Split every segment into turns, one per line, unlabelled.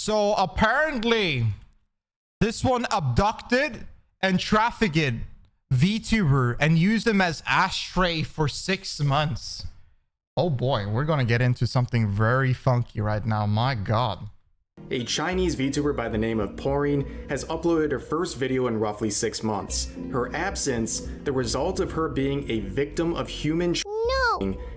So apparently, this one abducted and trafficked Vtuber and used them as Ashtray for 6 months. Oh boy, we're gonna get into something very funky right now. My God.
A Chinese VTuber by the name of Porine has uploaded her first video in roughly 6 months. Her absence, the result of her being a victim of human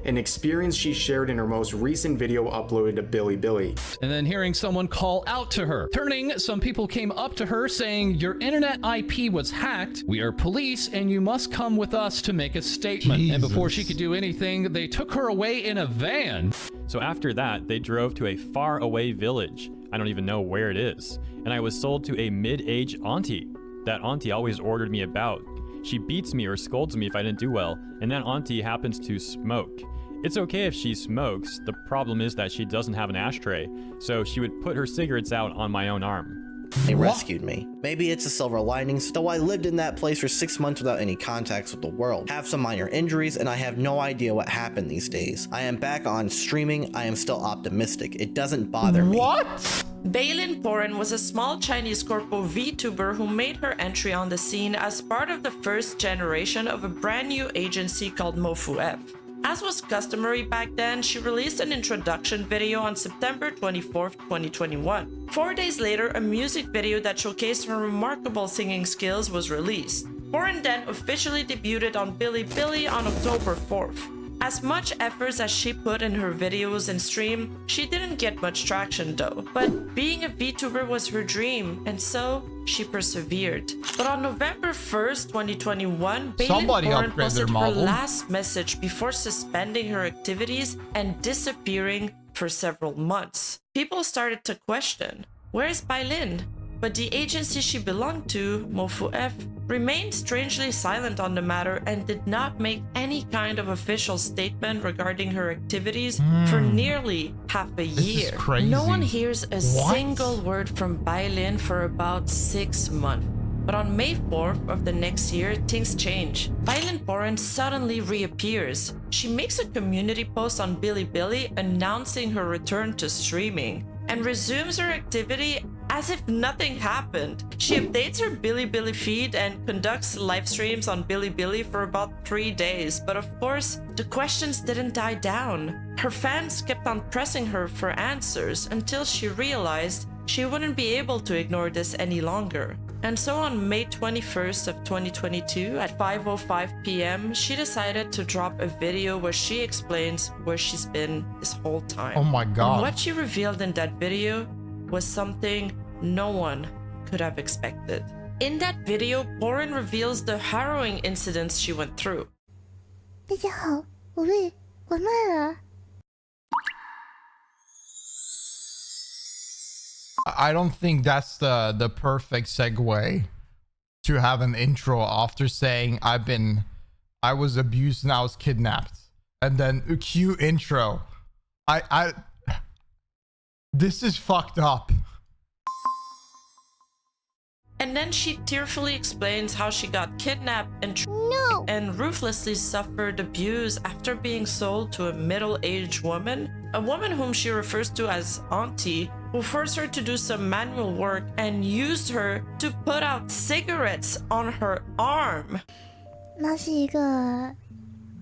an experience she shared in her most recent video uploaded to Bilibili.
And then hearing someone call out to her. Turning, some people came up to her saying, "Your internet IP was hacked. We are police and you must come with us to make a statement." Jesus. And before she could do anything, they took her away in a van.
So after that, they drove to a far away village. I don't even know where it is. And I was sold to a mid-age auntie. That auntie always ordered me about. She beats me or scolds me if I didn't do well, and that auntie happens to smoke. It's okay if she smokes, the problem is that she doesn't have an ashtray, so she would put her cigarettes out on my own arm.
They rescued me. Maybe it's a silver lining, though I lived in that place for 6 months without any contacts with the world, have some minor injuries, and I have no idea what happened these days. I am back on streaming, I am still optimistic. It doesn't bother me.
What?
Bailin Porin was a small Chinese corpo VTuber who made her entry on the scene as part of the first generation of a brand new agency called Mofu-F. As was customary back then, she released an introduction video on September 24th, 2021. 4 days later, a music video that showcased her remarkable singing skills was released. Porin then officially debuted on Bilibili on October 4th. As much effort as she put in her videos and stream, she didn't get much traction though. But being a VTuber was her dream, and so she persevered. But on November 1st, 2021, Bailin Porin posted her last message before suspending her activities and disappearing for several months. People started to question, where is Bailin? But the agency she belonged to, Mofu-F, remained strangely silent on the matter and did not make any kind of official statement regarding her activities for nearly half a year. No one hears a single word from Bailin for about 6 months. But on May 4th of the next year, things change. Bailin Porin suddenly reappears. She makes a community post on Bilibili announcing her return to streaming and resumes her activity as if nothing happened. She updates her Bilibili feed and conducts live streams on Bilibili for about 3 days, but of course, the questions didn't die down. Her fans kept on pressing her for answers until she realized she wouldn't be able to ignore this any longer. And so on May 21st of 2022 at 5:05 p.m., she decided to drop a video where she explains where she's been this whole time.
Oh my God.
And what she revealed in that video was something no one could have expected. In that video, Porin reveals the harrowing incidents she went through.
大家好，我慢了。
I don't think that's the perfect segue to have an intro after saying I was abused and I was kidnapped, and then cue intro. This is fucked up.
And then she tearfully explains how she got kidnapped and ruthlessly suffered abuse after being sold to a middle-aged woman, a woman whom she refers to as auntie, who forced her to do some manual work and used her to put out cigarettes on her arm.
那是一个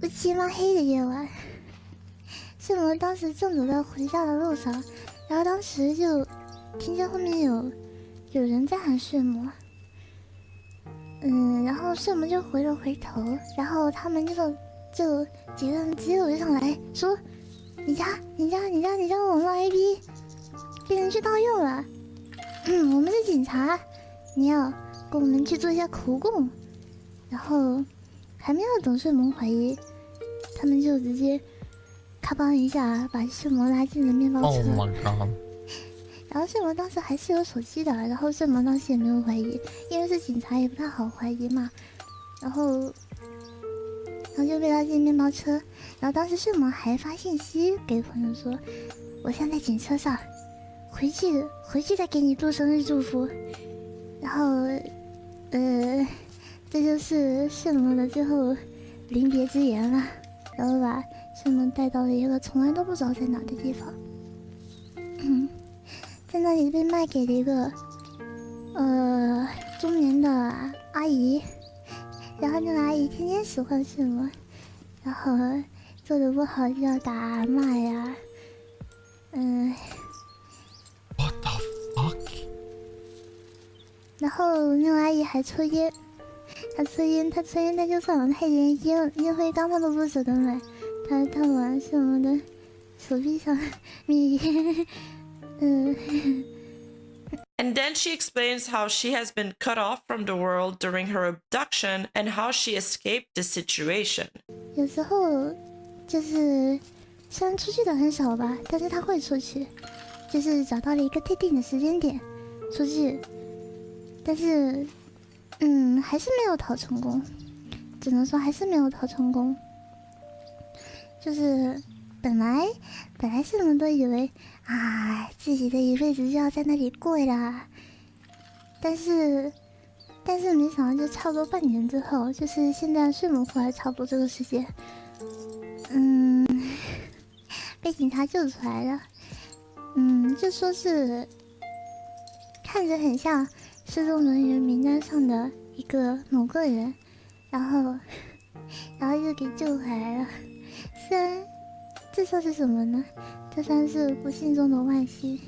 乌漆嘛黑的夜晚，是我们当时正走在回家的路上，然后当时就听见后面有人在喊睡魔，然后睡魔就回了回头，然后他们就几个人直接围上来说，你家网络 IP 被人去盗用了，我们是警察，你要跟我们去做一下口供，然后还没有等睡魔怀疑，他们就直接咔邦一下把睡魔拉进了面包车。
Oh my God.
然后睡魔当时还是有手机的，然后睡魔当时也没有怀疑，因为是警察也不太好怀疑嘛。然后就被拉进面包车，然后当时睡魔还发信息给朋友说，我现在在警车上，回去再给你祝生日祝福。然后这就是睡魔的最后临别之言了，然后把睡魔带到了一个从来都不知道在哪的地方。在那里被卖给了一个中年的阿姨，然后那个阿姨天天使唤圣我，然后做的不好就要打骂呀，What
the fuck？
然后那个阿姨还抽烟，她抽烟她就算了，她连烟灰缸她都不舍得买，她玩什么的，手臂上灭烟，And
then she explains how she has been cut off from the world during her abduction and how she escaped the situation.
有时候就是虽然出去的很少吧，但是她会出去，就是找到了一个特定的时间点出去，但是还是没有逃成功，只能说还是没有逃成功。就是本来什么都以为自己的一辈子就要在那里过了，但是没想到就差不多半年之后，就是现在睡梦回来差不多这个时间，被警察救出来了。就说是看着很像失踪人员名单上的一个某个人，然后就给救回来了。虽然这算是什么呢？这算是不幸中的万幸。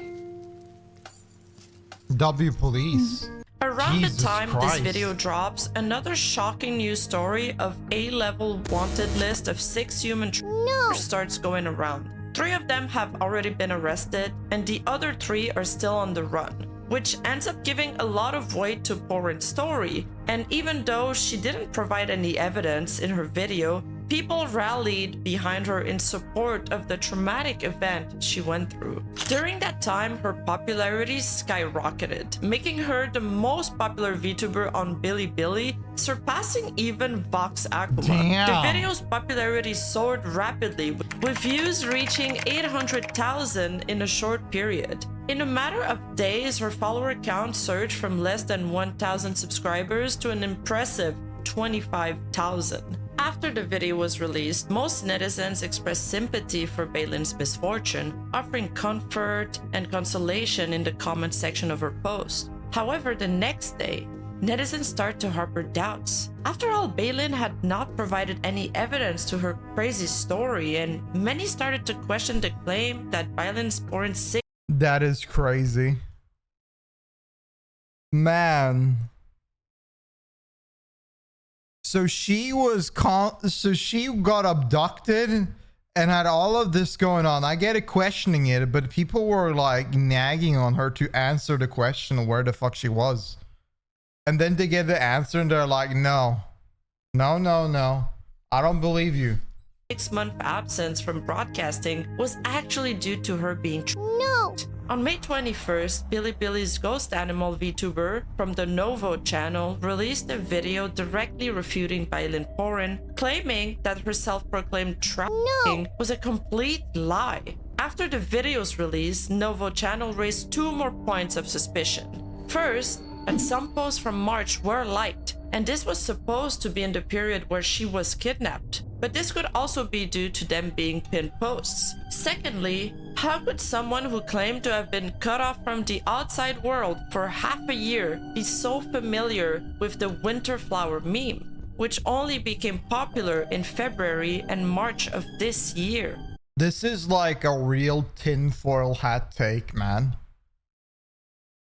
W police.
Around
Jesus
the time this
Christ.
video drops, another shocking news story of A-level wanted list of 6 human traffickers starts going around. 3 of them have already been arrested, and the other 3 are still on the run, which ends up giving a lot of weight to Porin's story. And even though she didn't provide any evidence in her video, people rallied behind her in support of the traumatic event she went through. During that time, her popularity skyrocketed, making her the most popular VTuber on Bilibili, surpassing even Vox Akuma.
Damn.
The video's popularity soared rapidly, with views reaching 800,000 in a short period. In a matter of days, her follower count surged from less than 1,000 subscribers to an impressive 25,000. After the video was released, most netizens expressed sympathy for Baylin's misfortune, offering comfort and consolation in the comment section of her post. However, the next day, netizens started to harbor doubts. After all, Baylin had not provided any evidence to her crazy story, and many started to question the claim that Baylin's born sick.
That is crazy. Man. So she got abducted and had all of this going on. I get it, questioning it, but people were like nagging on her to answer the question of where the fuck she was. And then they get the answer and they're like, no. I don't believe you.
6-month absence from broadcasting was actually due to her being
No!
On May 21st, Bilibili's ghost animal VTuber from the Novo channel released a video directly refuting Baylin Porin, claiming that her self-proclaimed trafficking was a complete lie. After the video's release, Novo channel raised 2 more points of suspicion. First, that some posts from March were liked, and this was supposed to be in the period where she was kidnapped. But this could also be due to them being pinned posts. Secondly, how could someone who claimed to have been cut off from the outside world for half a year be so familiar with the winter flower meme, which only became popular in February and March of this year?
This is like a real tinfoil hat take, man.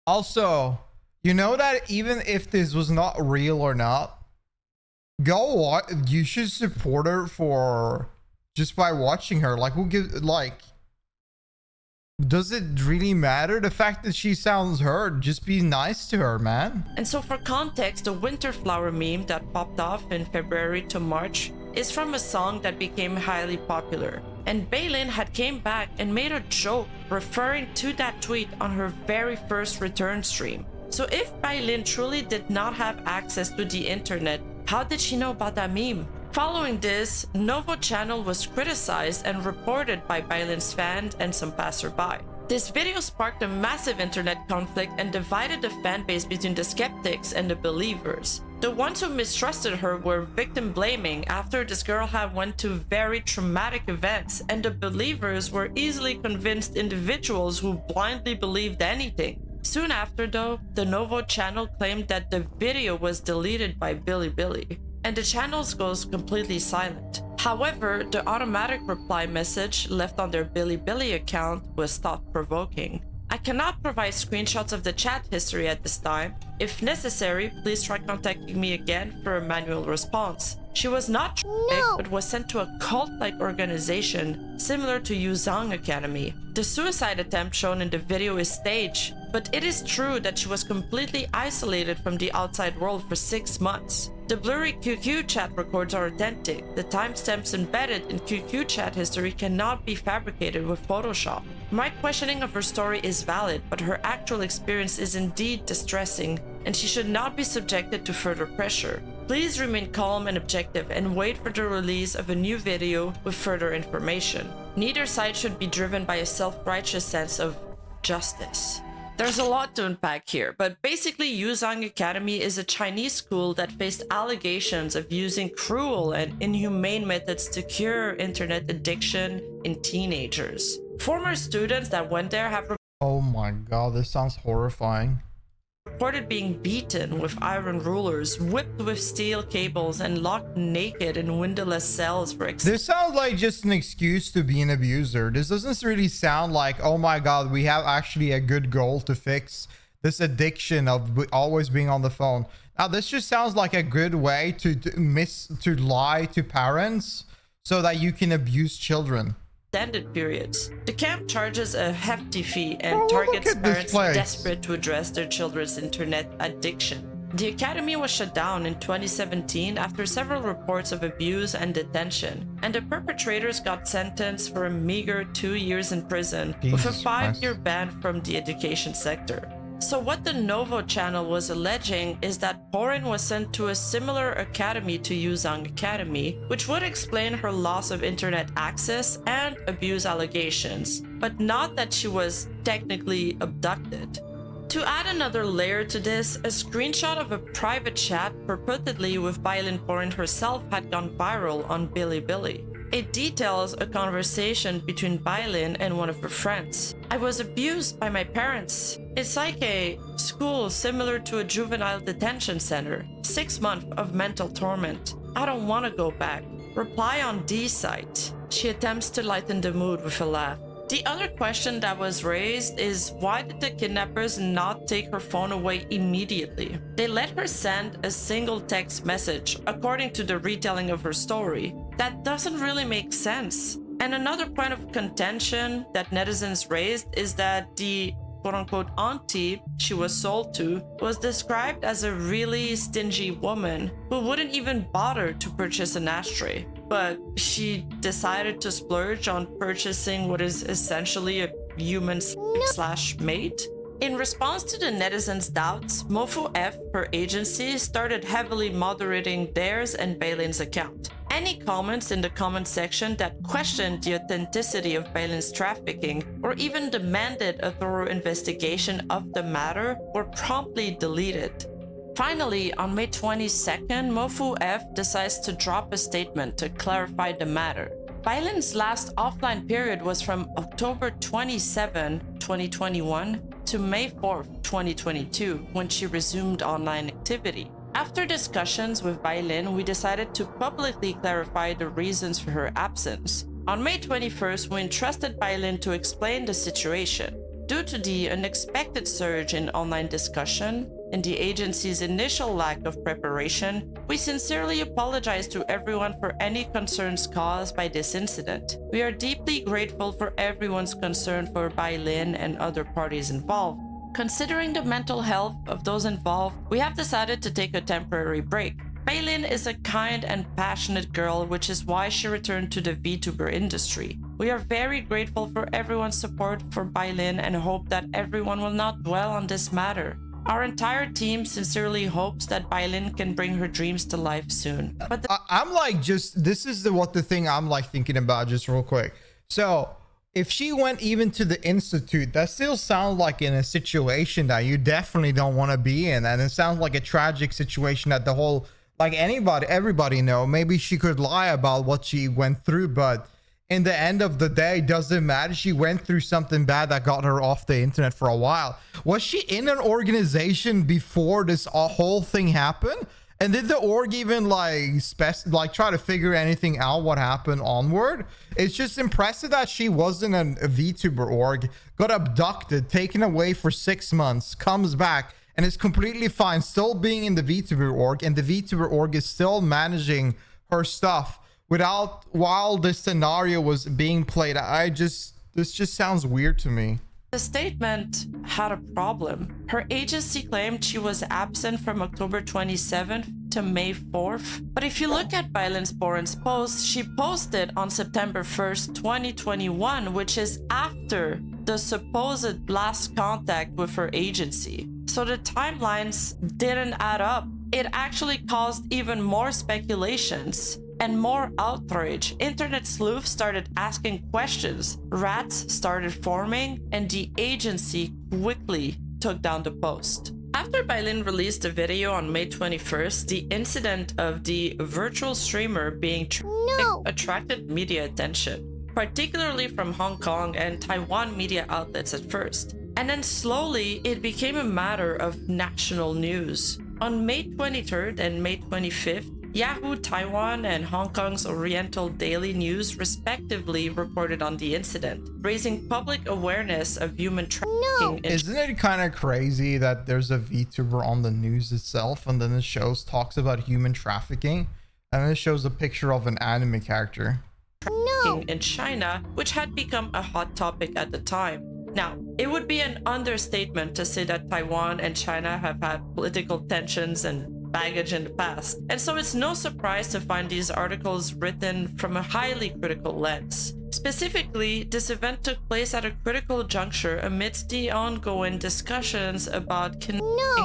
Also, you know that even if this was not real or not, you should support her for just by watching her. Like, who gives, like, does it really matter? The fact that she sounds hurt, just be nice to her, man.
And so for context, the winter flower meme that popped off in February to March is from a song that became highly popular. And Baylin had came back and made a joke referring to that tweet on her very first return stream. So if Baylin truly did not have access to the internet, how did she know about that meme? Following this, Novo channel was criticized and reported by Baylin's fans and some passerby. This video sparked a massive internet conflict and divided the fanbase between the skeptics and the believers. The ones who mistrusted her were victim blaming after this girl had went to very traumatic events, and the believers were easily convinced individuals who blindly believed anything. Soon after though, the Novo channel claimed that the video was deleted by Bilibili, and the channel goes completely silent. However, the automatic reply message left on their Bilibili account was thought-provoking. I cannot provide screenshots of the chat history at this time. If necessary, please try contacting me again for a manual response. She was not trafficked, but was sent to a cult-like organization similar to Yuzhang Academy. The suicide attempt shown in the video is staged, but it is true that she was completely isolated from the outside world for 6 months. The blurry QQ chat records are authentic. The timestamps embedded in QQ chat history cannot be fabricated with Photoshop. My questioning of her story is valid, but her actual experience is indeed distressing, and she should not be subjected to further pressure. Please remain calm and objective and wait for the release of a new video with further information. Neither side should be driven by a self-righteous sense of justice. There's a lot to unpack here, but basically Yuzhang Academy is a Chinese school that faced allegations of using cruel and inhumane methods to cure internet addiction in teenagers. Former students that went there have
Oh my god, this sounds horrifying.
reported being beaten with iron rulers, whipped with steel cables, and locked naked in windowless cells for
This sounds like just an excuse to be an abuser. This doesn't really sound like, oh my god, we have actually a good goal to fix this addiction of always being on the phone. Now, this just sounds like a good way to lie to parents so that you can abuse children.
extended periods. The camp charges a hefty fee and targets parents desperate to address their children's internet addiction. The academy was shut down in 2017 after several reports of abuse and detention, and the perpetrators got sentenced for a meager 2 years in prison with a 5-year ban from the education sector. So what the Novo channel was alleging is that Porin was sent to a similar academy to Yuzhang Academy, which would explain her loss of internet access and abuse allegations, but not that she was technically abducted. To add another layer to this, a screenshot of a private chat purportedly with Bailin Porin herself had gone viral on Bilibili. It details a conversation between Bailin and one of her friends. I was abused by my parents. It's like a school similar to a juvenile detention center. 6 months of mental torment. I don't want to go back. Reply on D site. She attempts to lighten the mood with a laugh. The other question that was raised is why did the kidnappers not take her phone away immediately? They let her send a single text message, according to the retelling of her story. That doesn't really make sense. And another point of contention that netizens raised is that the quote-unquote auntie she was sold to was described as a really stingy woman who wouldn't even bother to purchase an ashtray. But she decided to splurge on purchasing what is essentially a human /mate. In response to the netizens' doubts, Mofu F, her agency, started heavily moderating theirs and Bailin's account. Any comments in the comment section that questioned the authenticity of Bailin's trafficking or even demanded a thorough investigation of the matter were promptly deleted. Finally, on May 22nd, Mofu F decides to drop a statement to clarify the matter. Bailin's last offline period was from October 27, 2021 to May 4, 2022, when she resumed online activity. After discussions with Bailin, we decided to publicly clarify the reasons for her absence. On May 21st, we entrusted Bailin to explain the situation. Due to the unexpected surge in online discussion and the agency's initial lack of preparation, we sincerely apologize to everyone for any concerns caused by this incident. We are deeply grateful for everyone's concern for Bailin and other parties involved. Considering the mental health of those involved, we have decided to take a temporary break. Bailin is a kind and passionate girl, which is why she returned to the VTuber industry. We are very grateful for everyone's support for Bailin and hope that everyone will not dwell on this matter. Our entire team sincerely hopes that Bailin can bring her dreams to life soon. But
I'm like, just this is the thing I'm like thinking about just real quick. So if she went even to the institute, that still sounds like in a situation that you definitely don't want to be in. And it sounds like a tragic situation that the whole, like everybody know. Maybe she could lie about what she went through, but in the end of the day, doesn't matter. She went through something bad that got her off the internet for a while. Was she in an organization before this whole thing happened? And did the org even like try to figure anything out what happened onward? It's just impressive that she wasn't a VTuber org, got abducted, taken away for 6 months, comes back, and is completely fine, still being in the VTuber org, and the VTuber org is still managing her stuff while this scenario was being played. This just sounds weird to me.
The statement had a problem. Her agency claimed she was absent from October 27th to May 4th. But if you look at Sporen's post, she posted on September 1st, 2021, which is after the supposed last contact with her agency. So the timelines didn't add up. It actually caused even more speculations and more outrage. Internet sleuths started asking questions, rats started forming, and the agency quickly took down the post. After Bailin released a video on May 21st, the incident of the virtual streamer being trafficked attracted media attention, particularly from Hong Kong and Taiwan media outlets at first. And then slowly, it became a matter of national news. On May 23rd and May 25th, Yahoo Taiwan and Hong Kong's Oriental Daily News respectively reported on the incident, raising public awareness of human trafficking.
Isn't it kind of crazy that there's a VTuber on the news itself, and then the show talks about human trafficking, and then it shows a picture of an anime character?
In China, which had become a hot topic at the time. Now, it would be an understatement to say that Taiwan and China have had political tensions and baggage in the past, and so it's no surprise to find these articles written from a highly critical lens. Specifically, this event took place at a critical juncture amidst the ongoing discussions about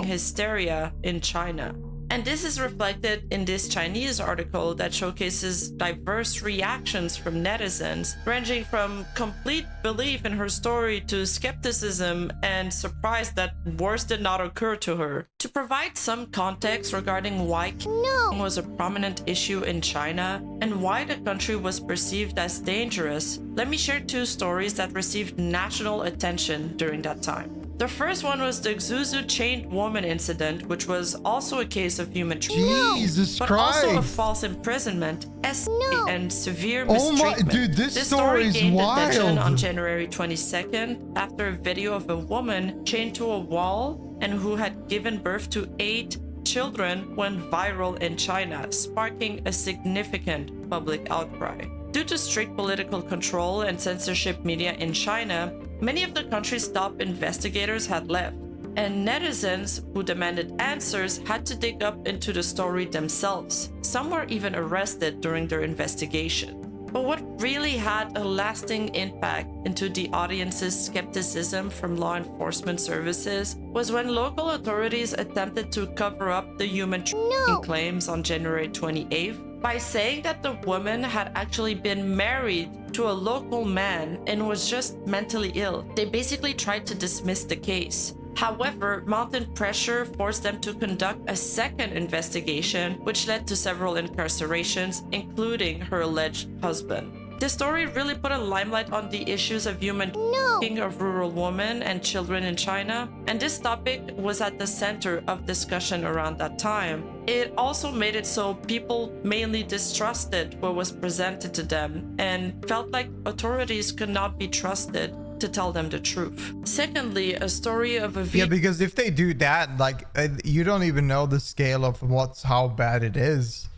hysteria in China. And this is reflected in this Chinese article that showcases diverse reactions from netizens, ranging from complete belief in her story to skepticism and surprise that worse did not occur to her. To provide some context regarding why was a prominent issue in China and why the country was perceived as dangerous, let me share two stories that received national attention during that time. The first one was the Xuzu chained woman incident, which was also a case of human trafficking,
Jesus
but
Christ.
also a false imprisonment, and severe mistreatment.
Oh my, dude, this story is
gained attention
wild.
on January 22nd after a video of a woman chained to a wall and who had given birth to 8 children went viral in China, sparking a significant public outcry. Due to strict political control and censorship media in China, many of the country's top investigators had left, and netizens who demanded answers had to dig up into the story themselves. Some were even arrested during their investigation. But what really had a lasting impact into the audience's skepticism from law enforcement services was when local authorities attempted to cover up the human trafficking claims on January 28th by saying that the woman had actually been married to a local man and was just mentally ill. They basically tried to dismiss the case. However, mounting pressure forced them to conduct a second investigation, which led to several incarcerations, including her alleged husband. This story really put a limelight on the issues of human trafficking of rural women and children in China, and this topic was at the center of discussion around that time. It also made it so people mainly distrusted what was presented to them and felt like authorities could not be trusted to tell them the truth. Secondly, a story of a
Yeah, because if they do that, like, you don't even know the scale of how bad it is.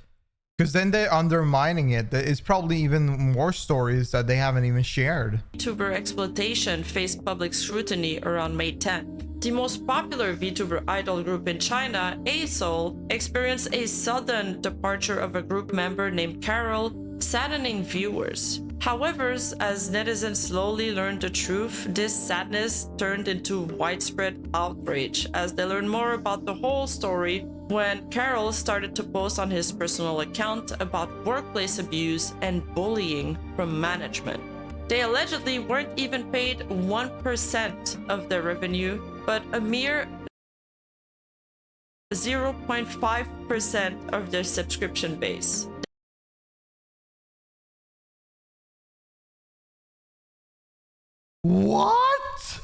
Because then they're undermining it. It's probably even more stories that they haven't even shared.
VTuber exploitation faced public scrutiny around May 10th. The most popular VTuber idol group in China, A-Soul, experienced a sudden departure of a group member named Carol, saddening viewers. However, as netizens slowly learned the truth, this sadness turned into widespread outrage as they learned more about the whole story when Carol started to post on his personal account about workplace abuse and bullying from management. They allegedly weren't even paid 1% of their revenue, but a mere 0.5% of their subscription base.
What?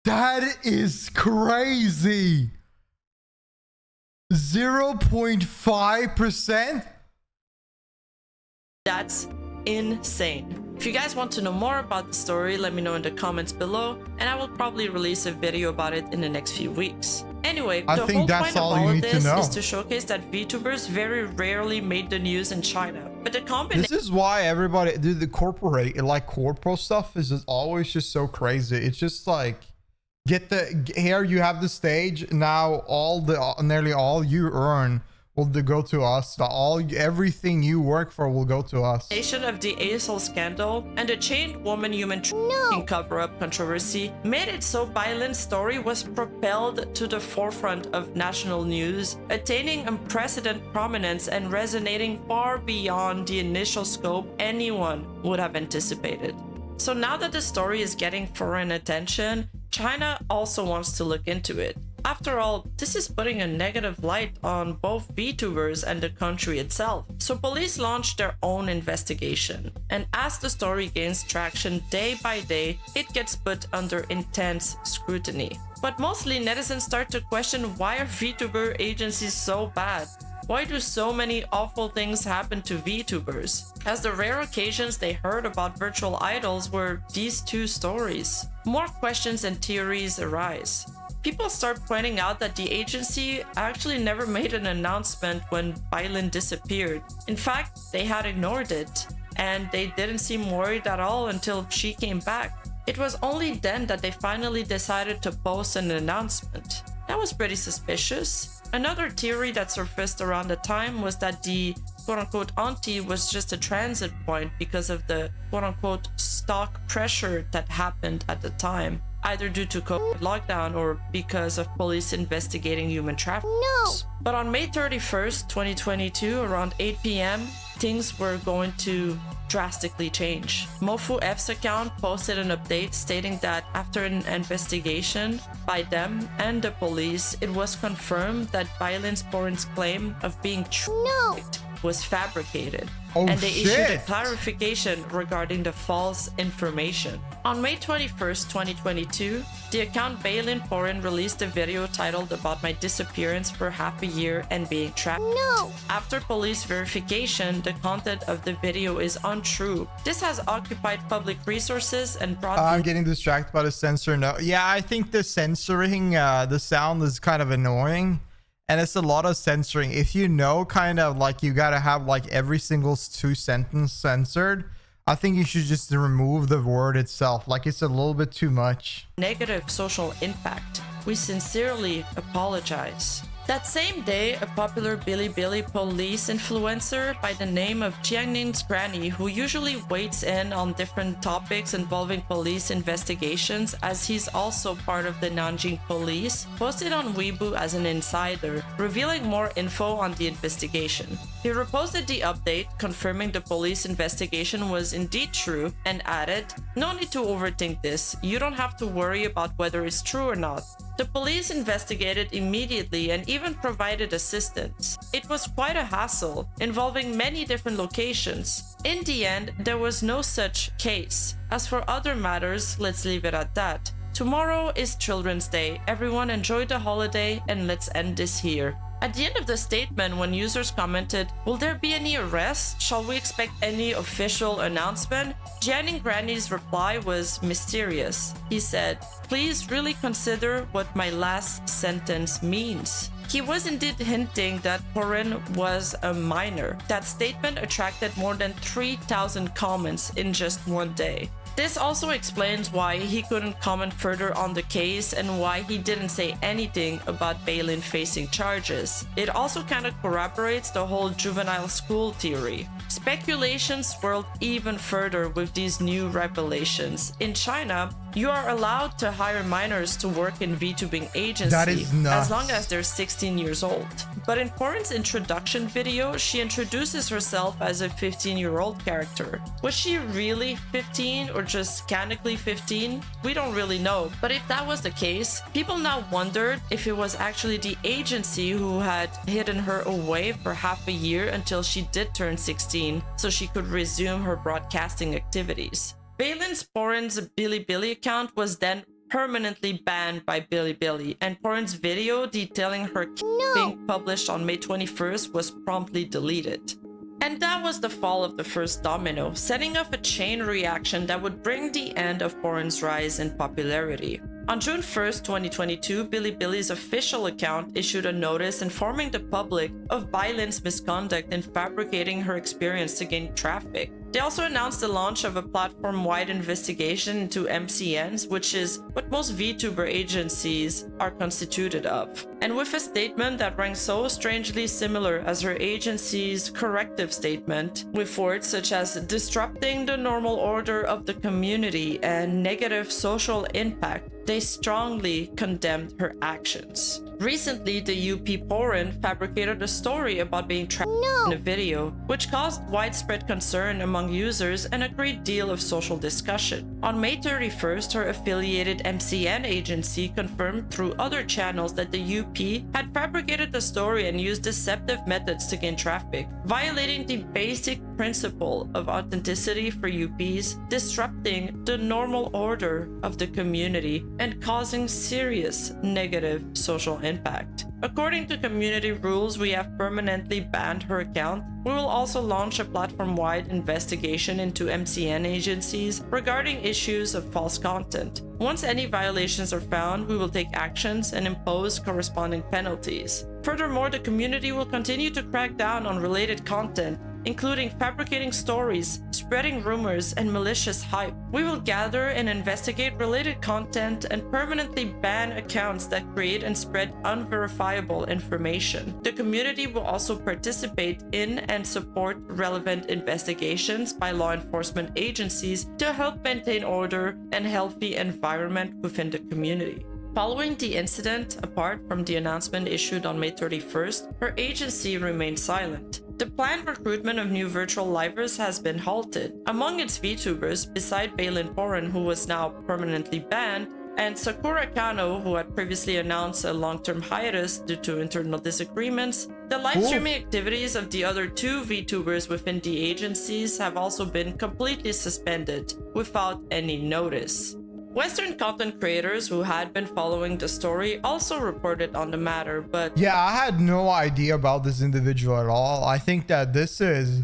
That is crazy. 0.5%?
That's insane. If you guys want to know more about the story, let me know in the comments below, and I will probably release a video about it in the next few weeks. Anyway, the whole point of all of this is to showcase that VTubers very rarely made the news in China. But the combination—
This is why everybody, dude, the corporate stuff is just always just so crazy. It's just like, here you have the stage, now nearly all you earn will go to us. Everything you work for will go to us.
Of the ASOL scandal and the chained woman human trafficking cover-up controversy made it so Bailin's story was propelled to the forefront of national news, attaining unprecedented prominence and resonating far beyond the initial scope anyone would have anticipated. So now that the story is getting foreign attention, China also wants to look into it. After all, this is putting a negative light on both VTubers and the country itself. So police launched their own investigation. And as the story gains traction day by day, it gets put under intense scrutiny. But mostly netizens start to question, why are VTuber agencies so bad? Why do so many awful things happen to VTubers? As the rare occasions they heard about virtual idols were these two stories. More questions and theories arise. People start pointing out that the agency actually never made an announcement when Bailin disappeared. In fact, they had ignored it, and they didn't seem worried at all until she came back. It was only then that they finally decided to post an announcement. That was pretty suspicious. Another theory that surfaced around the time was that the quote-unquote auntie was just a transit point because of the quote-unquote stock pressure that happened at the time, either due to COVID lockdown or because of police investigating human trafficking. But on May 31st, 2022, around 8 p.m., things were going to drastically change. Mofu F's account posted an update stating that after an investigation by them and the police, it was confirmed that Bailin's Porin's claim of being trafficked was fabricated. And they issued a clarification regarding the false information. On May 21st, 2022, the account Bailin Porin released a video titled "About My Disappearance for Half a Year and Being Trapped." After police verification, the content of the video is untrue. This has occupied public resources and brought—
I'm getting distracted by the censor. No, yeah, I think the censoring, the sound is kind of annoying. And it's a lot of censoring. If you know, kind of like you gotta have like every single 2 sentences censored, I think you should just remove the word itself. Like, it's a little bit too much.
Negative social impact. We sincerely apologize. That same day, a popular Bilibili police influencer by the name of Jiangnin's Granny, who usually weighs in on different topics involving police investigations, as he's also part of the Nanjing police, posted on Weibo as an insider, revealing more info on the investigation. He reposted the update, confirming the police investigation was indeed true, and added, "No need to overthink this. You don't have to worry about whether it's true or not. The police investigated immediately and even provided assistance. It was quite a hassle, involving many different locations. In the end, there was no such case. As for other matters, let's leave it at that. Tomorrow is Children's Day. Everyone enjoy the holiday, and let's end this here." At the end of the statement, when users commented, "Will there be any arrests? Shall we expect any official announcement?" Jianing Granny's reply was mysterious. He said, "Please really consider what my last sentence means." He was indeed hinting that Porin was a minor. That statement attracted more than 3,000 comments in just one day. This also explains why he couldn't comment further on the case and why he didn't say anything about Bailin facing charges. It also kind of corroborates the whole juvenile school theory. Speculation swirled even further with these new revelations. In China, You are allowed to hire minors to work in VTubing agency
That is nuts.
as long as they're 16 years old. But in Porin's introduction video, she introduces herself as a 15-year-old character. Was she really 15 or just canonically 15? We don't really know. But if that was the case, people now wondered if it was actually the agency who had hidden her away for half a year until she did turn 16, so she could resume her broadcasting activities. Baylin's Porin's Bilibili account was then permanently banned by Bilibili, and Porin's video detailing her being published on May 21st was promptly deleted. And that was the fall of the first domino, setting off a chain reaction that would bring the end of Porin's rise in popularity. On June 1st, 2022, Bilibili's official account issued a notice informing the public of Baylin's misconduct in fabricating her experience to gain traffic. They also announced the launch of a platform-wide investigation into MCNs, which is what most VTuber agencies are constituted of. And with a statement that rang so strangely similar as her agency's corrective statement, with words such as disrupting the normal order of the community and negative social impact, they strongly condemned her actions. Recently, the UP Porin fabricated a story about being trapped in a video, which caused widespread concern among users and a great deal of social discussion. On May 31st, her affiliated MCN agency confirmed through other channels that the UP had fabricated the story and used deceptive methods to gain traffic, violating the basic principle of authenticity for UPs, disrupting the normal order of the community, and causing serious negative social impact. According to community rules, we have permanently banned her account. We will also launch a platform-wide investigation into MCN agencies regarding issues of false content. Once any violations are found, we will take actions and impose corresponding penalties. Furthermore, the community will continue to crack down on related content, including fabricating stories, spreading rumors, and malicious hype. We will gather and investigate related content and permanently ban accounts that create and spread unverifiable information. The community will also participate in and support relevant investigations by law enforcement agencies to help maintain order and healthy environment within the community. Following the incident, apart from the announcement issued on May 31st, her agency remained silent. The planned recruitment of new virtual livers has been halted. Among its VTubers, beside Baylin Porin, who was now permanently banned, and Sakura Kano, who had previously announced a long-term hiatus due to internal disagreements, the live streaming activities of the other two VTubers within the agencies have also been completely suspended without any notice. Western content creators who had been following the story also reported on the matter, but
yeah, I had no idea about this individual at all. I think that this is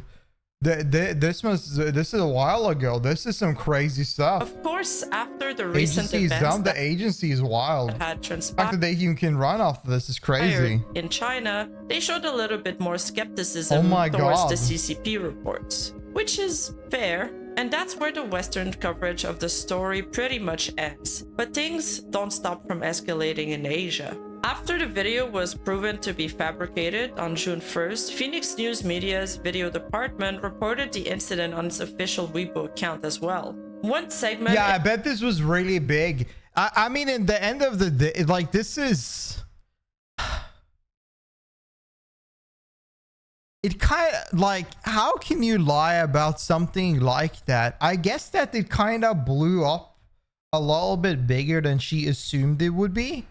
this is a while ago. This is some crazy stuff.
Of course, after the recent events
the agency is wild.
Had
The fact that they even can run off of this is crazy.
in China, they showed a little bit more skepticism towards the CCP reports, which is fair. And that's where the Western coverage of the story pretty much ends. But things don't stop from escalating in Asia. After the video was proven to be fabricated on June 1st, Phoenix News Media's video department reported the incident on its official Weibo account as well. One segment...
Yeah, I bet this was really big. I mean, in the end of the day, like, this is... It kind of like, how can you lie about something like that? I guess that it kind of blew up a little bit bigger than she assumed it would be.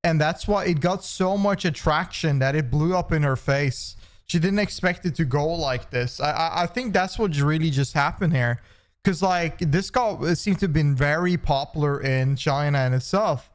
And that's why it got so much attraction that it blew up in her face. She didn't expect it to go like this. I think that's what really just happened here. Because like this it seemed to have been very popular in China in itself.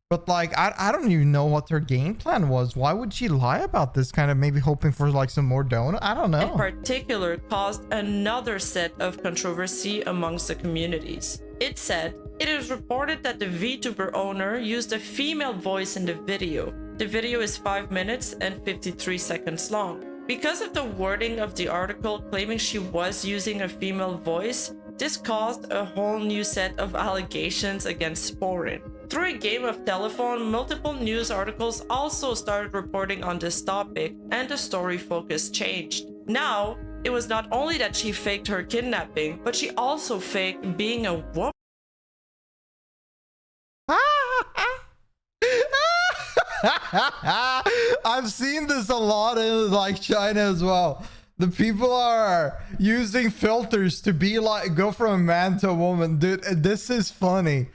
But like, I don't even know what her game plan was. Why would she lie about this? Kind of maybe hoping for like some more donut? I don't know.
In particular, caused another set of controversy amongst the communities. It said, it is reported that the VTuber owner used a female voice in the video. The video is 5 minutes and 53 seconds long. Because of the wording of the article claiming she was using a female voice, this caused a whole new set of allegations against Porin. Through a game of telephone, multiple news articles also started reporting on this topic, and the story focus changed. Now, it was not only that she faked her kidnapping, but she also faked being a woman.
I've seen this a lot in like China as well. The people are using filters to be like, go from a man to a woman. Dude, this is funny.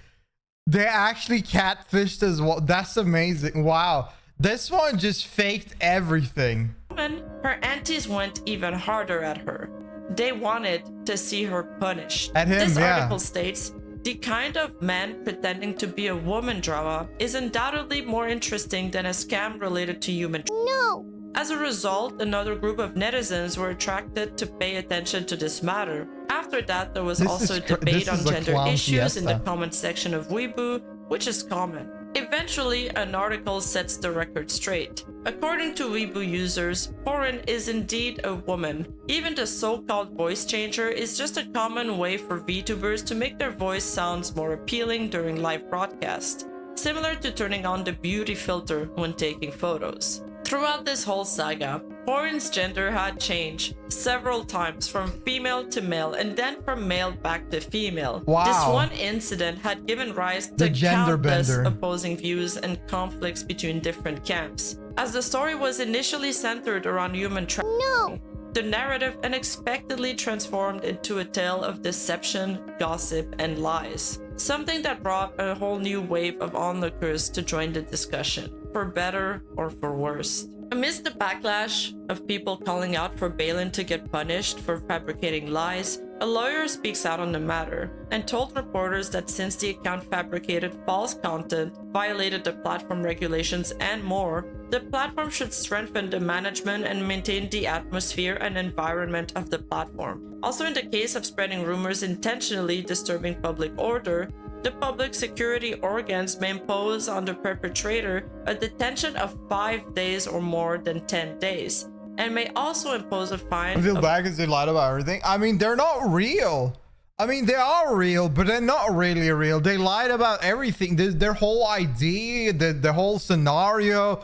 They actually catfished as well. That's amazing. Wow. This one just faked everything.
Her aunties went even harder at her. They wanted to see her punished.
At him,
this
yeah.
article states, the kind of man pretending to be a woman drama is undoubtedly more interesting than a scam related to human.
No.
As a result, another group of netizens were attracted to pay attention to this matter. After that, there was also a debate on gender issues in the comment section of Weibo, which is common. Eventually, an article sets the record straight. According to Weibo users, Porin is indeed a woman. Even the so-called voice changer is just a common way for VTubers to make their voice sounds more appealing during live broadcast, similar to turning on the beauty filter when taking photos. Throughout this whole saga, Porin's gender had changed several times from female to male and then from male back to female.
Wow.
This one incident had given rise to countless opposing views and conflicts between different camps. As the story was initially centered around human trafficking, the narrative unexpectedly transformed into a tale of deception, gossip, and lies. Something that brought a whole new wave of onlookers to join the discussion, for better or for worse. Amidst the backlash of people calling out for Balin to get punished for fabricating lies, a lawyer speaks out on the matter and told reporters that since the account fabricated false content, violated the platform regulations, and more, the platform should strengthen the management and maintain the atmosphere and environment of the platform. Also, in the case of spreading rumors intentionally disturbing public order, the public security organs may impose on the perpetrator a detention of 5 days or more than 10 days, and may also impose a fine.
I feel bad because they lied about everything. I mean, they're not real. I mean, they are real, but they're not really real. They lied about everything. Their whole idea, the whole scenario,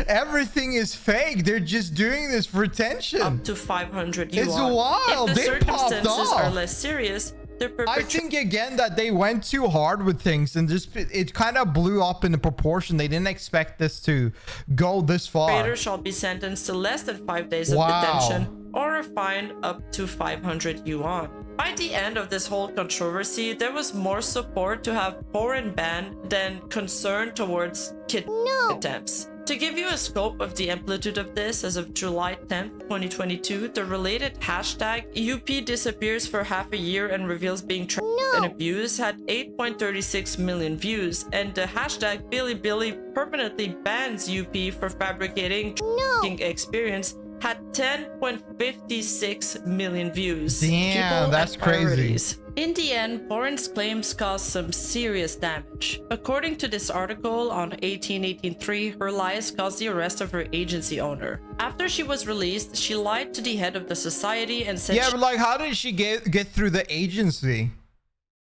everything is fake. They're just doing this for attention.
Up to 500 yuan.
It's wild.
If the
They popped
circumstances
off.
are less serious,
I think again that they went too hard with things and just it kind of blew up in the proportion. They didn't expect this to go this far.
Perpetrator shall be sentenced to less than 5 days of detention or a fine up to 500 yuan. By the end of this whole controversy, there was more support to have Porin banned than concern towards kidnapping attempts. To give you a scope of the amplitude of this, as of July 10th, 2022, the related hashtag UP disappears for half a year and reveals being tracked and abused had 8.36 million views, and the hashtag Bilibili permanently bans UP for fabricating experience had 10.56 million views.
Damn, that's crazy.
In the end, Porin's claims caused some serious damage. According to this article on 1883, her lies caused the arrest of her agency owner. After she was released, she lied to the head of the society and said
but like, how did she get through the agency?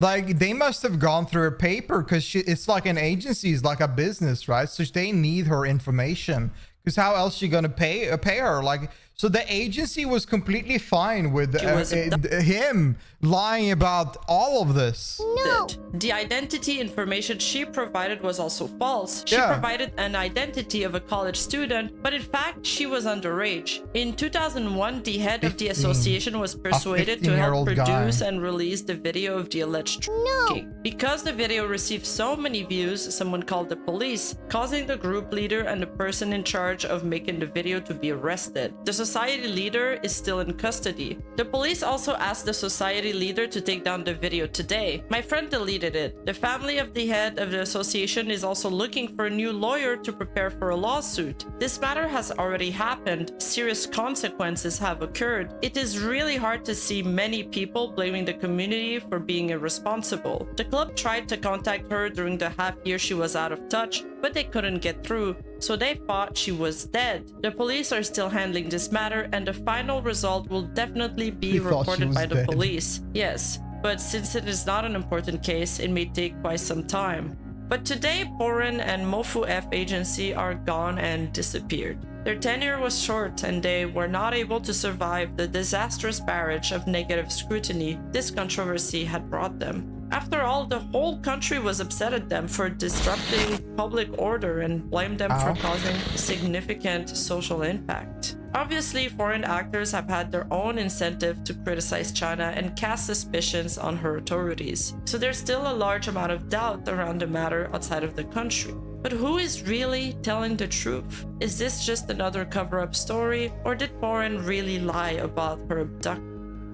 Like, they must have gone through her paper because it's like an agency, is like a business, right? So they need her information. Because how else she gonna pay her? Like, so the agency was completely fine with him lying about all of this.
No.
The identity information she provided was also false. She provided an identity of a college student, but in fact, she was underage. In 2001, the head of the association was persuaded to help produce and release the video of the alleged trafficking. Because the video received so many views, someone called the police, causing the group leader and the person in charge of making the video to be arrested. The society leader is still in custody. The police also asked the society leader to take down the video today. My friend deleted it. The family of the head of the association is also looking for a new lawyer to prepare for a lawsuit. This matter has already happened. Serious consequences have occurred. It is really hard to see many people blaming the community for being irresponsible. The club tried to contact her during the half year she was out of touch, but they couldn't get through, so they thought she was dead. The police are still handling this matter, and the final result will definitely be reported by the police. Yes, but since it is not an important case, it may take quite some time. But today, Porin and Mofu F agency are gone and disappeared. Their tenure was short, and they were not able to survive the disastrous barrage of negative scrutiny this controversy had brought them. After all, the whole country was upset at them for disrupting public order and blamed them for causing significant social impact. Obviously, foreign actors have had their own incentive to criticize China and cast suspicions on her authorities, so there's still a large amount of doubt around the matter outside of the country. But who is really telling the truth? Is this just another cover-up story, or did Porin really lie about her abduction?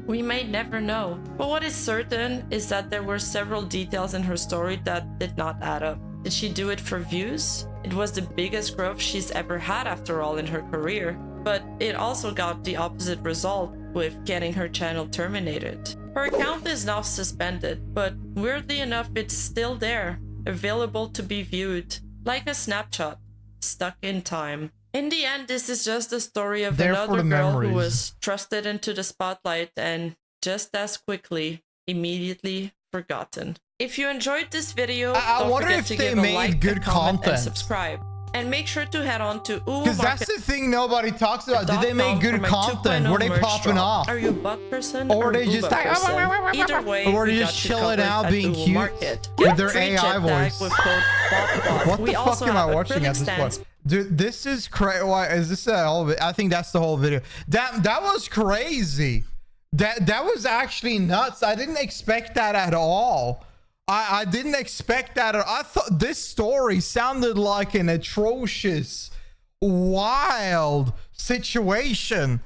We may never know, but what is certain is that there were several details in her story that did not add up. Did she do it for views? It was the biggest growth she's ever had after all in her career, but it also got the opposite result with getting her channel terminated. Her account is now suspended, but weirdly enough it's still there, available to be viewed. Like a snapshot, stuck in time. In the end, this is just the story of another girl who was thrusted into the spotlight and just as quickly, immediately forgotten. If you enjoyed this video, don't forget to give a like, a comment, and subscribe. And make sure to head on to
because that's the thing nobody talks about. Did they make good content? Were they popping off?
Are you a butt person
or they just like
either way,
or they just chilling out being cute with their AI voice? What the fuck am I watching at this point? Dude, this is crazy. Why is this all? I think that's the whole video. That was crazy. That was actually nuts. I didn't expect that at all. I didn't expect that. I thought this story sounded like an atrocious, wild situation.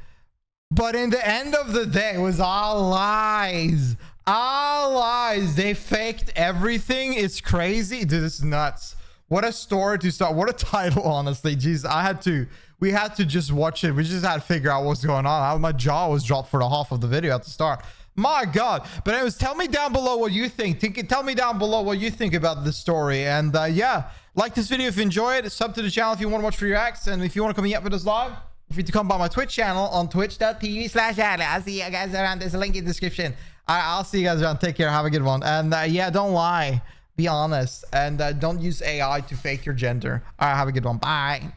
But in the end of the day, it was all lies. All lies. They faked everything. It's crazy. Dude, this is nuts. What a story to start. What a title, honestly. Jeez, we had to just watch it. We just had to figure out what's going on. My jaw was dropped for the half of the video at the start. My God. But anyways, tell me down below what you think. Tell me down below what you think about this story. And yeah, like this video if you enjoy it. Sub to the channel if you want to watch reacts. And if you want to come meet up with us live, feel free to come by my Twitch channel on twitch.tv/adler. I'll see you guys around. There's a link in the description. I'll see you guys around. Take care. Have a good one. And yeah, don't lie. Be honest. And don't use AI to fake your gender. All right, have a good one. Bye.